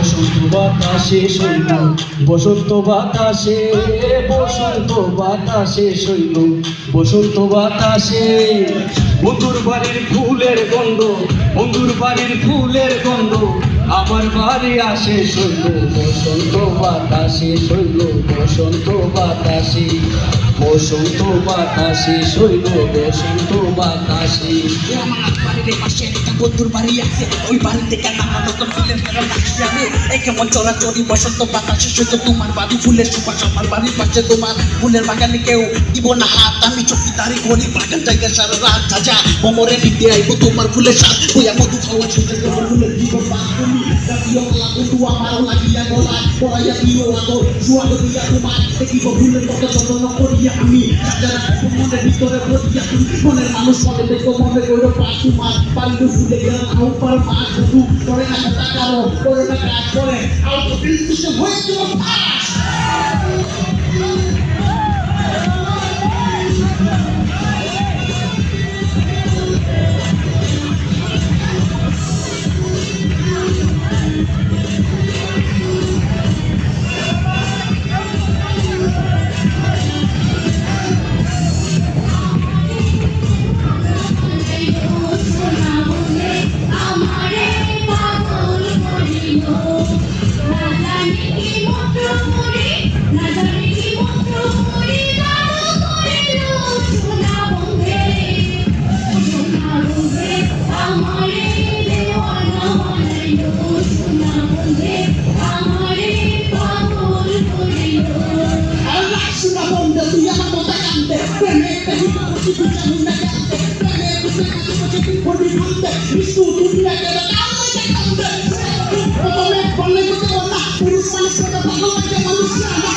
বসন্ত বাতাসে শৈল, বসন্ত বাতাসে, বসন্ত বাতাসে শৈল, বসন্ত বাতাসে। বন্ধুর বাড়ির ফুলের গন্ধ, বন্ধুর বাড়ির ফুলের গন্ধ আমার বাড়ি আসে শৈল, বসন্ত বাতাসে শৈল, বসন্ত বাতাসে, বসন্ত বাতাসে শৈল, বসন্ত বাতাসে। আমার বাড়ির পাশে একটা বন্ধুর বাড়ি আছে, ওই বাড়ি থেকে নানা রকম ফুলের ফেরা লাগছে। আমি কেমন চলাচলি বসন্ত বাতাসে শৈল, তোমার বাড়ি ফুলের সুবাস, আমার বাড়ির পাশে তোমার ফুলের বাগানে কেউ দিব না হাত। আমি চকিদারি করি বাগান জায়গায় সারা রাত, যা কোমরে দিতে আইবো তোমার ফুলের সাথ, বইয়া মধু খাওয়া ছোট তোমার ফুলের জীবন বাদ। তুমি জাতীয় বন্ধু আমারও লাগিয়া গলা পড়াইয়া দিও আদর, জুয়ানো দিয়া তোমার দেখিব ফুলের মতো যত্ন করিয়া আমি, যারা মনের ভিতরে ভরিয়া তুমি মনের মানুষ মনে দেখো মনে করো পাশ তোমার পাল্লু ফুলে গেলাম আউ পার মাছ শুধু করে না কথা কারো করে না কাজ করে আউ তো বিলকুল হয়ে তোমার পাশ। পুরুষ মানুষ